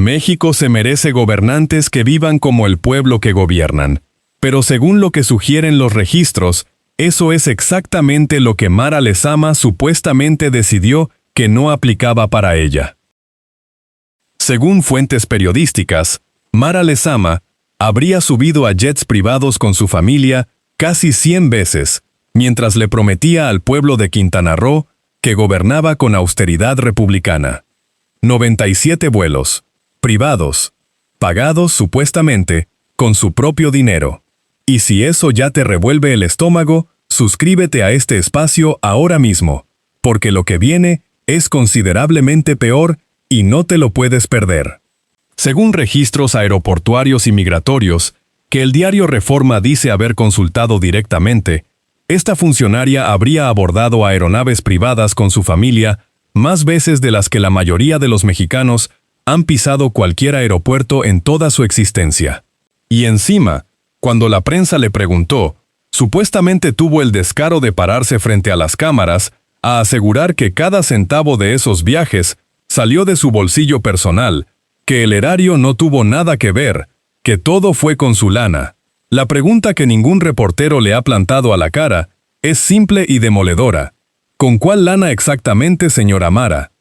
México se merece gobernantes que vivan como el pueblo que gobiernan. Pero según lo que sugieren los registros, eso es exactamente lo que Mara Lezama supuestamente decidió que no aplicaba para ella. Según fuentes periodísticas, Mara Lezama habría subido a jets privados con su familia casi 100 veces, mientras le prometía al pueblo de Quintana Roo que gobernaba con austeridad republicana. 97 vuelos, privados, pagados supuestamente con su propio dinero. Y si eso ya te revuelve el estómago, suscríbete a este espacio ahora mismo, porque lo que viene es considerablemente peor y no te lo puedes perder. Según registros aeroportuarios y migratorios, que el diario Reforma dice haber consultado directamente, esta funcionaria habría abordado aeronaves privadas con su familia más veces de las que la mayoría de los mexicanos han pisado cualquier aeropuerto en toda su existencia. Y encima, cuando la prensa le preguntó, supuestamente tuvo el descaro de pararse frente a las cámaras a asegurar que cada centavo de esos viajes salió de su bolsillo personal, que el erario no tuvo nada que ver, que todo fue con su lana. La pregunta que ningún reportero le ha plantado a la cara es simple y demoledora. ¿Con cuál lana exactamente, señora Mara?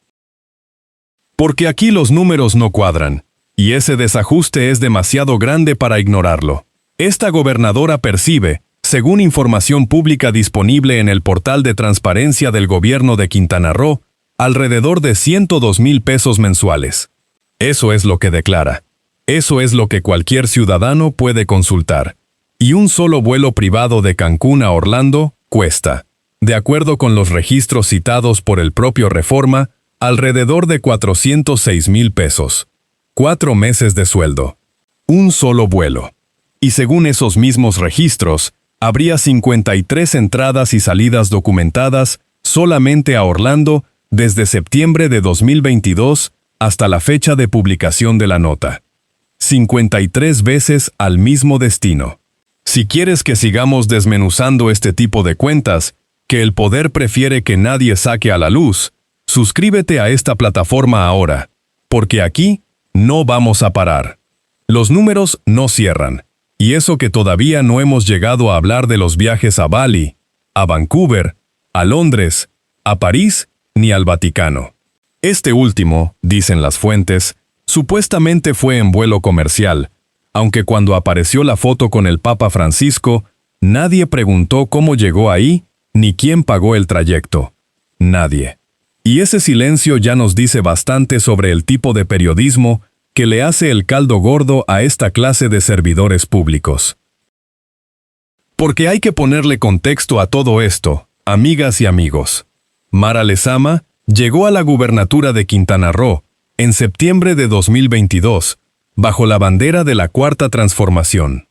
Porque aquí los números no cuadran, y ese desajuste es demasiado grande para ignorarlo. Esta gobernadora percibe, según información pública disponible en el portal de transparencia del gobierno de Quintana Roo, alrededor de 102,000 pesos mensuales. Eso es lo que declara. Eso es lo que cualquier ciudadano puede consultar. Y un solo vuelo privado de Cancún a Orlando cuesta, de acuerdo con los registros citados por el propio Reforma, alrededor de 406,000 pesos. 4 meses de sueldo. Un solo vuelo. Y según esos mismos registros, habría 53 entradas y salidas documentadas solamente a Orlando desde septiembre de 2022 hasta la fecha de publicación de la nota. 53 veces al mismo destino. Si quieres que sigamos desmenuzando este tipo de cuentas, que el poder prefiere que nadie saque a la luz, suscríbete a esta plataforma ahora, porque aquí no vamos a parar. Los números no cierran, y eso que todavía no hemos llegado a hablar de los viajes a Bali, a Vancouver, a Londres, a París ni al Vaticano. Este último, dicen las fuentes, supuestamente fue en vuelo comercial, aunque cuando apareció la foto con el Papa Francisco, nadie preguntó cómo llegó ahí ni quién pagó el trayecto. Nadie. Y ese silencio ya nos dice bastante sobre el tipo de periodismo que le hace el caldo gordo a esta clase de servidores públicos. Porque hay que ponerle contexto a todo esto, amigas y amigos. Mara Lezama llegó a la gubernatura de Quintana Roo en septiembre de 2022, bajo la bandera de la Cuarta Transformación.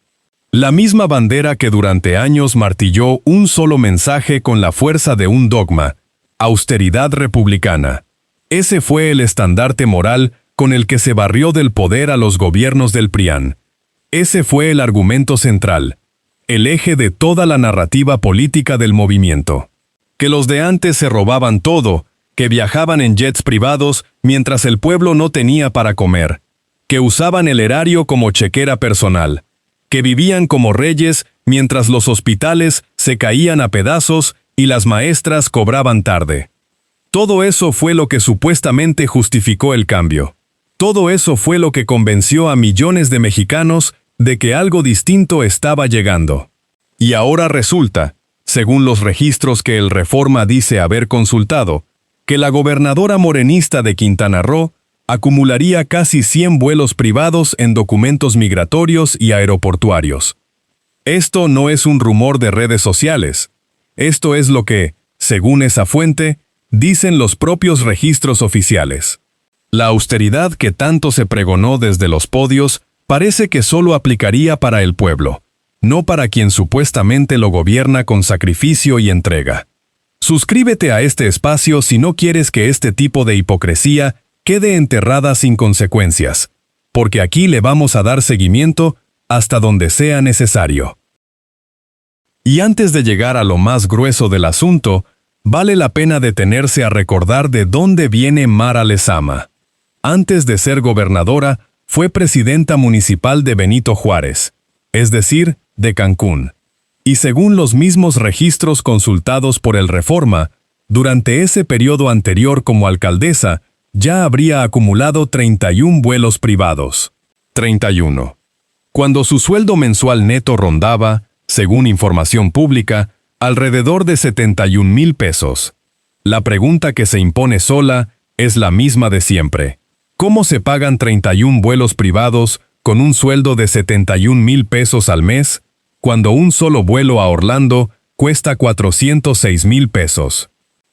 La misma bandera que durante años martilló un solo mensaje con la fuerza de un dogma: austeridad republicana. Ese fue el estandarte moral con el que se barrió del poder a los gobiernos del PRIAN. Ese fue el argumento central, el eje de toda la narrativa política del movimiento. Que los de antes se robaban todo, que viajaban en jets privados mientras el pueblo no tenía para comer, que usaban el erario como chequera personal, que vivían como reyes mientras los hospitales se caían a pedazos y las maestras cobraban tarde. Todo eso fue lo que supuestamente justificó el cambio. Todo eso fue lo que convenció a millones de mexicanos de que algo distinto estaba llegando. Y ahora resulta, según los registros que el Reforma dice haber consultado, que la gobernadora morenista de Quintana Roo acumularía casi 100 vuelos privados en documentos migratorios y aeroportuarios. Esto no es un rumor de redes sociales. Esto es lo que, según esa fuente, dicen los propios registros oficiales. La austeridad que tanto se pregonó desde los podios parece que solo aplicaría para el pueblo, no para quien supuestamente lo gobierna con sacrificio y entrega. Suscríbete a este espacio si no quieres que este tipo de hipocresía quede enterrada sin consecuencias, porque aquí le vamos a dar seguimiento hasta donde sea necesario. Y antes de llegar a lo más grueso del asunto, vale la pena detenerse a recordar de dónde viene Mara Lezama. Antes de ser gobernadora, fue presidenta municipal de Benito Juárez, es decir, de Cancún. Y según los mismos registros consultados por el Reforma, durante ese periodo anterior como alcaldesa, ya habría acumulado 31 vuelos privados. 31. Cuando su sueldo mensual neto rondaba, según información pública, alrededor de 71,000 pesos. La pregunta que se impone sola es la misma de siempre. ¿Cómo se pagan 31 vuelos privados con un sueldo de 71,000 pesos al mes, cuando un solo vuelo a Orlando cuesta 406,000 pesos?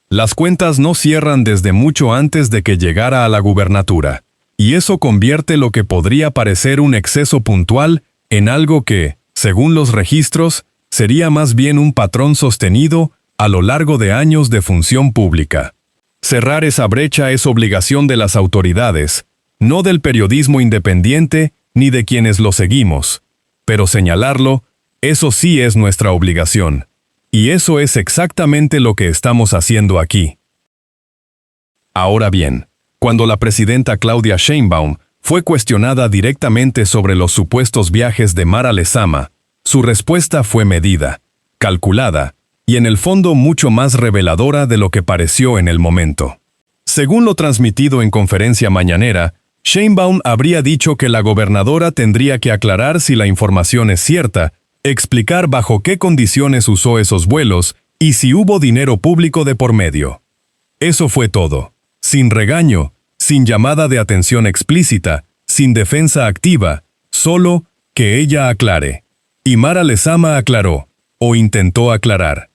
Las cuentas no cierran desde mucho antes de que llegara a la gubernatura, y eso convierte lo que podría parecer un exceso puntual en algo que, según los registros, sería más bien un patrón sostenido a lo largo de años de función pública. Cerrar esa brecha es obligación de las autoridades, no del periodismo independiente ni de quienes lo seguimos, pero señalarlo, eso sí es nuestra obligación. Y eso es exactamente lo que estamos haciendo aquí. Ahora bien, cuando la presidenta Claudia Sheinbaum fue cuestionada directamente sobre los supuestos viajes de Mara Lezama, su respuesta fue medida, calculada, y en el fondo mucho más reveladora de lo que pareció en el momento. Según lo transmitido en conferencia mañanera, Sheinbaum habría dicho que la gobernadora tendría que aclarar si la información es cierta, explicar bajo qué condiciones usó esos vuelos y si hubo dinero público de por medio. Eso fue todo. Sin regaño, sin llamada de atención explícita, sin defensa activa, solo que ella aclare. Y Mara Lezama aclaró, o intentó aclarar.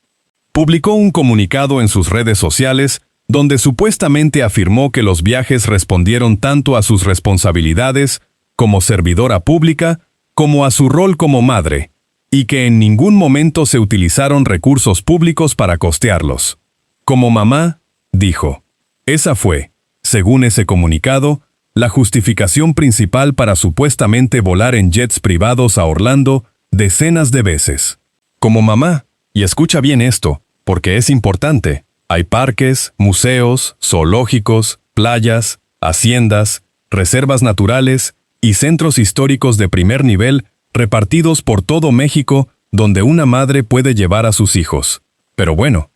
Publicó un comunicado en sus redes sociales donde supuestamente afirmó que los viajes respondieron tanto a sus responsabilidades como servidora pública como a su rol como madre, y que en ningún momento se utilizaron recursos públicos para costearlos. Como mamá, dijo. Esa fue, según ese comunicado, la justificación principal para supuestamente volar en jets privados a Orlando decenas de veces. Como mamá, y escucha bien esto, porque es importante, hay parques, museos, zoológicos, playas, haciendas, reservas naturales y centros históricos de primer nivel repartidos por todo México donde una madre puede llevar a sus hijos. Pero bueno,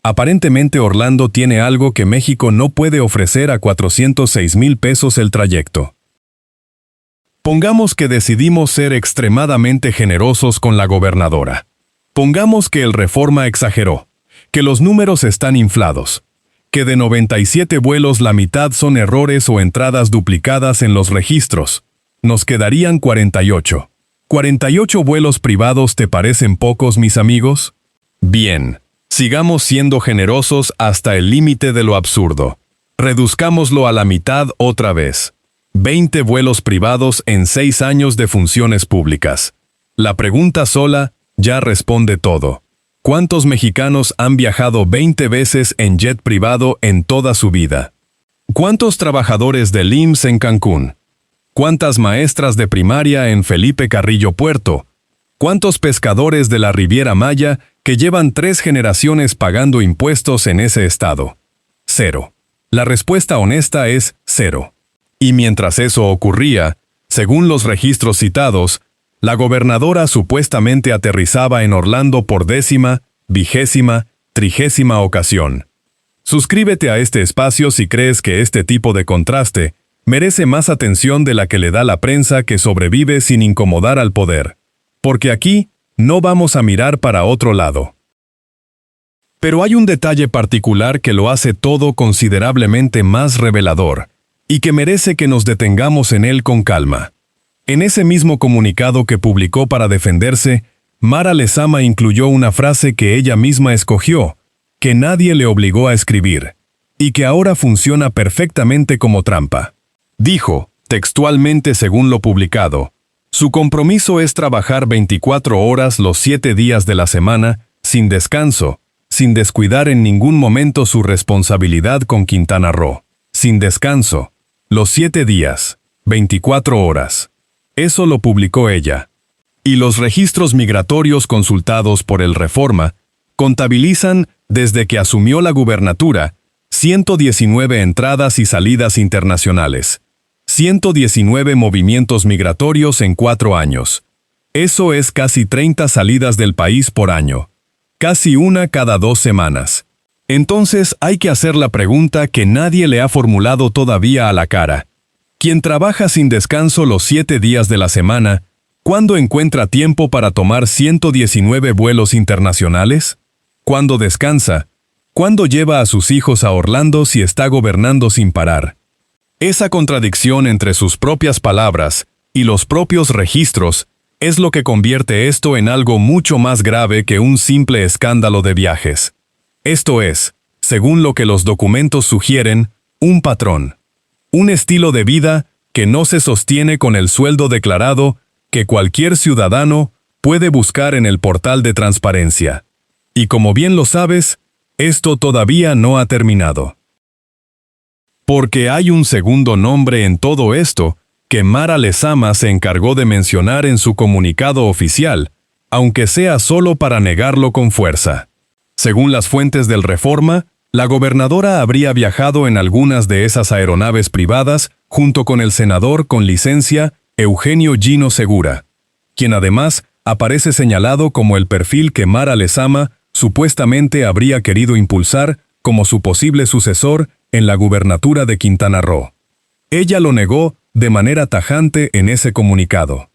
aparentemente Orlando tiene algo que México no puede ofrecer a 406,000 pesos el trayecto. Pongamos que decidimos ser extremadamente generosos con la gobernadora. Pongamos que el Reforma exageró, que los números están inflados, que de 97 vuelos la mitad son errores o entradas duplicadas en los registros. Nos quedarían 48. ¿48 vuelos privados te parecen pocos, mis amigos? Bien, sigamos siendo generosos hasta el límite de lo absurdo. Reduzcámoslo a la mitad otra vez. 20 vuelos privados en 6 años de funciones públicas. La pregunta sola ya responde todo. ¿Cuántos mexicanos han viajado 20 veces en jet privado en toda su vida? ¿Cuántos trabajadores del IMSS en Cancún? ¿Cuántas maestras de primaria en Felipe Carrillo Puerto? ¿Cuántos pescadores de la Riviera Maya que llevan 3 generaciones pagando impuestos en ese estado? 0. La respuesta honesta es 0. Y mientras eso ocurría, según los registros citados, la gobernadora supuestamente aterrizaba en Orlando por 10ª, 20ª, 30ª ocasión. Suscríbete a este espacio si crees que este tipo de contraste merece más atención de la que le da la prensa que sobrevive sin incomodar al poder. Porque aquí no vamos a mirar para otro lado. Pero hay un detalle particular que lo hace todo considerablemente más revelador, y que merece que nos detengamos en él con calma. En ese mismo comunicado que publicó para defenderse, Mara Lezama incluyó una frase que ella misma escogió, que nadie le obligó a escribir, y que ahora funciona perfectamente como trampa. Dijo, textualmente según lo publicado, su compromiso es trabajar 24 horas los 7 días de la semana, sin descanso, sin descuidar en ningún momento su responsabilidad con Quintana Roo. Sin descanso, los 7 días, 24 horas. Eso lo publicó ella. Y los registros migratorios consultados por el Reforma contabilizan, desde que asumió la gubernatura, 119 entradas y salidas internacionales, 119 movimientos migratorios en 4 años. Eso es casi 30 salidas del país por año, casi una cada 2 semanas. Entonces hay que hacer la pregunta que nadie le ha formulado todavía a la cara. Quien trabaja sin descanso los 7 días de la semana, ¿cuándo encuentra tiempo para tomar 119 vuelos internacionales? ¿Cuándo descansa? ¿Cuándo lleva a sus hijos a Orlando si está gobernando sin parar? Esa contradicción entre sus propias palabras y los propios registros es lo que convierte esto en algo mucho más grave que un simple escándalo de viajes. Esto es, según lo que los documentos sugieren, un patrón. Un estilo de vida que no se sostiene con el sueldo declarado que cualquier ciudadano puede buscar en el portal de transparencia. Y como bien lo sabes, esto todavía no ha terminado. Porque hay un segundo nombre en todo esto que Mara Lezama se encargó de mencionar en su comunicado oficial, aunque sea solo para negarlo con fuerza. Según las fuentes del Reforma, la gobernadora habría viajado en algunas de esas aeronaves privadas junto con el senador con licencia Eugenio Gino Segura, quien además aparece señalado como el perfil que Mara Lezama supuestamente habría querido impulsar como su posible sucesor en la gubernatura de Quintana Roo. Ella lo negó de manera tajante en ese comunicado.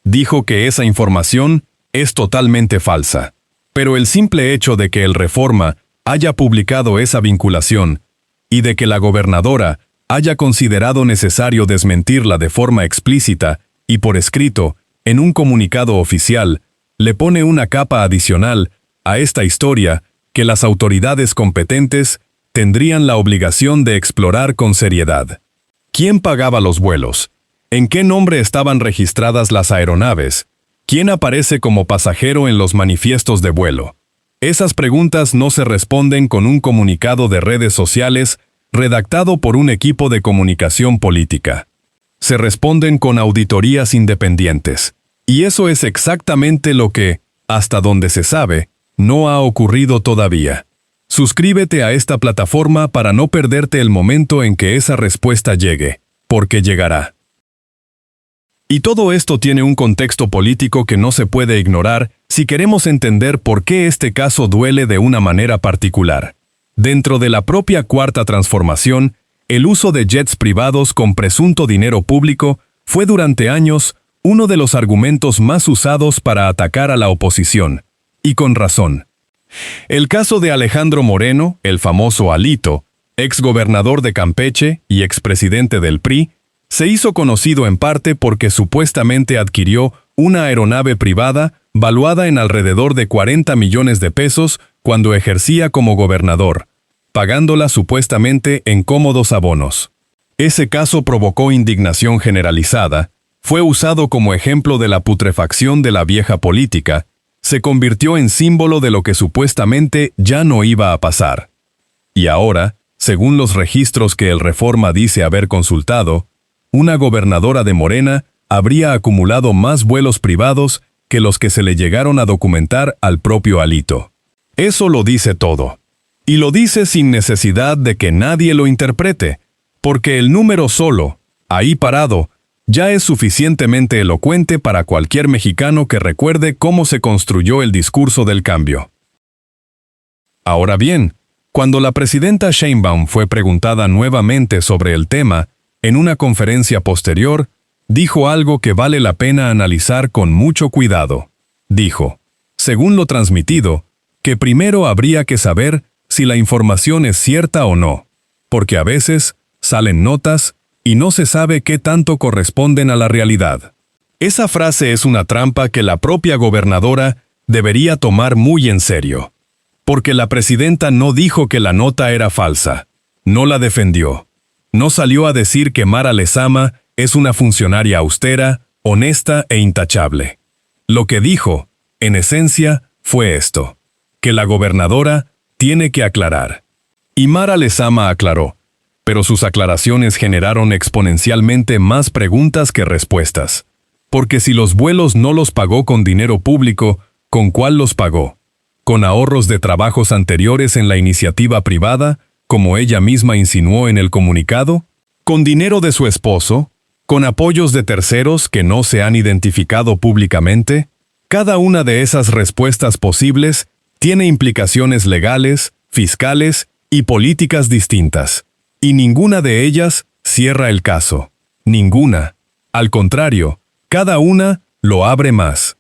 Dijo que esa información es totalmente falsa, pero el simple hecho de que el Reforma haya publicado esa vinculación y de que la gobernadora haya considerado necesario desmentirla de forma explícita y por escrito en un comunicado oficial, le pone una capa adicional a esta historia que las autoridades competentes tendrían la obligación de explorar con seriedad. ¿Quién pagaba los vuelos? ¿En qué nombre estaban registradas las aeronaves? ¿Quién aparece como pasajero en los manifiestos de vuelo? Esas preguntas no se responden con un comunicado de redes sociales redactado por un equipo de comunicación política. Se responden con auditorías independientes. Y eso es exactamente lo que, hasta donde se sabe, no ha ocurrido todavía. Suscríbete a esta plataforma para no perderte el momento en que esa respuesta llegue, porque llegará. Y todo esto tiene un contexto político que no se puede ignorar si queremos entender por qué este caso duele de una manera particular. Dentro de la propia Cuarta Transformación, el uso de jets privados con presunto dinero público fue durante años uno de los argumentos más usados para atacar a la oposición, y con razón. El caso de Alejandro Moreno, el famoso Alito, exgobernador de Campeche y expresidente del PRI, se hizo conocido en parte porque supuestamente adquirió una aeronave privada valuada en alrededor de 40 millones de pesos cuando ejercía como gobernador, pagándola supuestamente en cómodos abonos. Ese caso provocó indignación generalizada, fue usado como ejemplo de la putrefacción de la vieja política, se convirtió en símbolo de lo que supuestamente ya no iba a pasar. Y ahora, según los registros que el Reforma dice haber consultado, una gobernadora de Morena habría acumulado más vuelos privados que los que se le llegaron a documentar al propio Alito. Eso lo dice todo. Y lo dice sin necesidad de que nadie lo interprete, porque el número solo, ahí parado, ya es suficientemente elocuente para cualquier mexicano que recuerde cómo se construyó el discurso del cambio. Ahora bien, cuando la presidenta Sheinbaum fue preguntada nuevamente sobre el tema, en una conferencia posterior, dijo algo que vale la pena analizar con mucho cuidado. Dijo, según lo transmitido, que primero habría que saber si la información es cierta o no, porque a veces salen notas y no se sabe qué tanto corresponden a la realidad. Esa frase es una trampa que la propia gobernadora debería tomar muy en serio, porque la presidenta no dijo que la nota era falsa, no la defendió. No salió a decir que Mara Lezama es una funcionaria austera, honesta e intachable. Lo que dijo, en esencia, fue esto, que la gobernadora tiene que aclarar. Y Mara Lezama aclaró, pero sus aclaraciones generaron exponencialmente más preguntas que respuestas. Porque si los vuelos no los pagó con dinero público, ¿con cuál los pagó? ¿Con ahorros de trabajos anteriores en la iniciativa privada? como ella misma insinuó en el comunicado? ¿Con dinero de su esposo? ¿Con apoyos de terceros que no se han identificado públicamente? Cada una de esas respuestas posibles tiene implicaciones legales, fiscales y políticas distintas. Y ninguna de ellas cierra el caso. Ninguna. Al contrario, cada una lo abre más.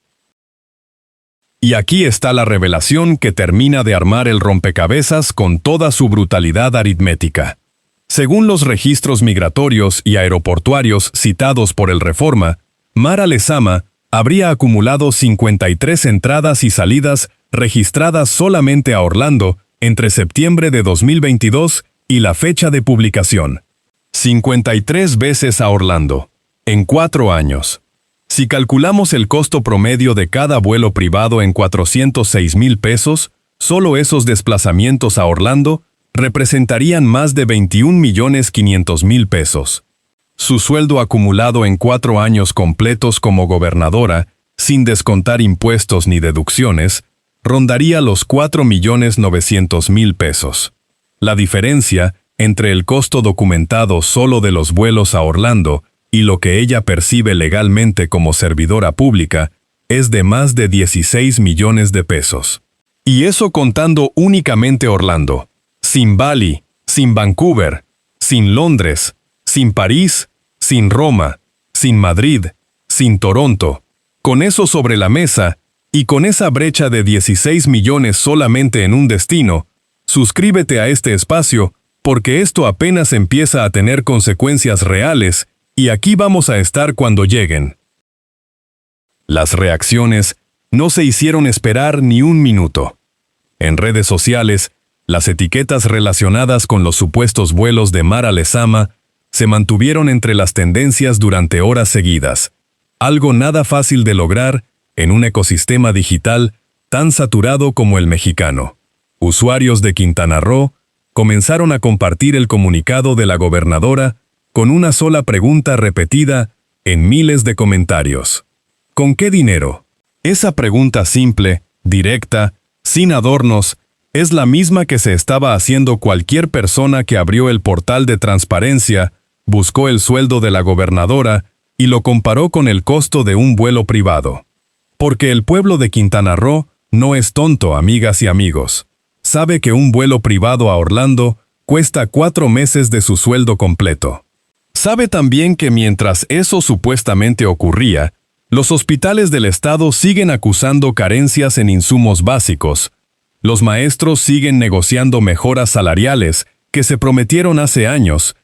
Y aquí está la revelación que termina de armar el rompecabezas con toda su brutalidad aritmética. Según los registros migratorios y aeroportuarios citados por el Reforma, Mara Lezama habría acumulado 53 entradas y salidas registradas solamente a Orlando entre septiembre de 2022 y la fecha de publicación. 53 veces a Orlando, en 4 años. Si calculamos el costo promedio de cada vuelo privado en 406,000 pesos, solo esos desplazamientos a Orlando representarían más de 21,500,000 pesos. Su sueldo acumulado en 4 años completos como gobernadora, sin descontar impuestos ni deducciones, rondaría los 4,900,000 pesos. La diferencia entre el costo documentado solo de los vuelos a Orlando y lo que ella percibe legalmente como servidora pública es de más de 16 millones de pesos. Y eso contando únicamente Orlando, sin Bali, sin Vancouver, sin Londres, sin París, sin Roma, sin Madrid, sin Toronto. Con eso sobre la mesa, y con esa brecha de 16 millones solamente en un destino, suscríbete a este espacio, porque esto apenas empieza a tener consecuencias reales, y aquí vamos a estar cuando lleguen. Las reacciones no se hicieron esperar ni un minuto. En redes sociales, las etiquetas relacionadas con los supuestos vuelos de Mara Lezama se mantuvieron entre las tendencias durante horas seguidas, algo nada fácil de lograr en un ecosistema digital tan saturado como el mexicano. Usuarios de Quintana Roo comenzaron a compartir el comunicado de la gobernadora con una sola pregunta repetida en miles de comentarios. ¿Con qué dinero? Esa pregunta simple, directa, sin adornos, es la misma que se estaba haciendo cualquier persona que abrió el portal de transparencia, buscó el sueldo de la gobernadora y lo comparó con el costo de un vuelo privado. Porque el pueblo de Quintana Roo no es tonto, amigas y amigos. Sabe que un vuelo privado a Orlando cuesta 4 meses de su sueldo completo. Sabe también que mientras eso supuestamente ocurría, los hospitales del estado siguen acusando carencias en insumos básicos, los maestros siguen negociando mejoras salariales que se prometieron hace años,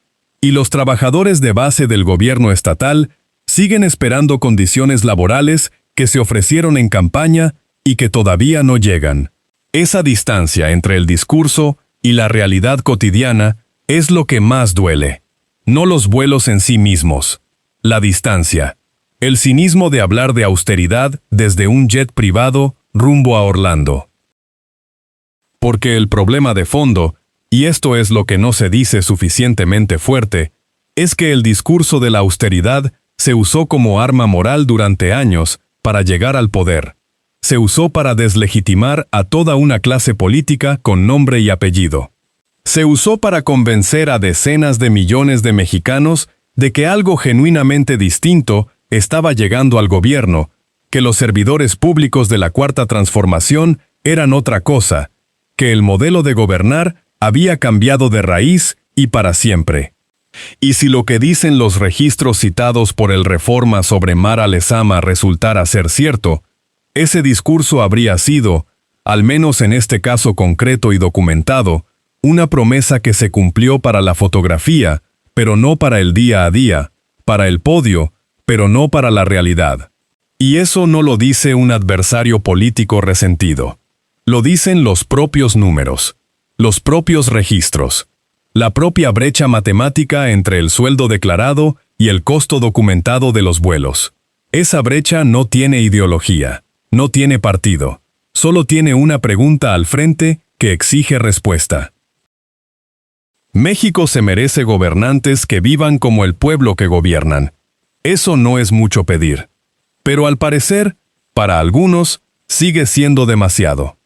y los trabajadores de base del gobierno estatal siguen esperando condiciones laborales que se ofrecieron en campaña y que todavía no llegan. Esa distancia entre el discurso y la realidad cotidiana es lo que más duele. No los vuelos en sí mismos, la distancia, el cinismo de hablar de austeridad desde un jet privado rumbo a Orlando. Porque el problema de fondo, y esto es lo que no se dice suficientemente fuerte, es que el discurso de la austeridad se usó como arma moral durante años para llegar al poder. Se usó para deslegitimar a toda una clase política con nombre y apellido. Se usó para convencer a decenas de millones de mexicanos de que algo genuinamente distinto estaba llegando al gobierno, que los servidores públicos de la Cuarta Transformación eran otra cosa, que el modelo de gobernar había cambiado de raíz y para siempre. Y si lo que dicen los registros citados por el Reforma sobre Mara Lezama resultara ser cierto, ese discurso habría sido, al menos en este caso concreto y documentado, una promesa que se cumplió para la fotografía, pero no para el día a día, para el podio, pero no para la realidad. Y eso no lo dice un adversario político resentido. Lo dicen los propios números, los propios registros, la propia brecha matemática entre el sueldo declarado y el costo documentado de los vuelos. Esa brecha no tiene ideología, no tiene partido, solo tiene una pregunta al frente que exige respuesta. México se merece gobernantes que vivan como el pueblo que gobiernan. Eso no es mucho pedir. Pero al parecer, para algunos, sigue siendo demasiado.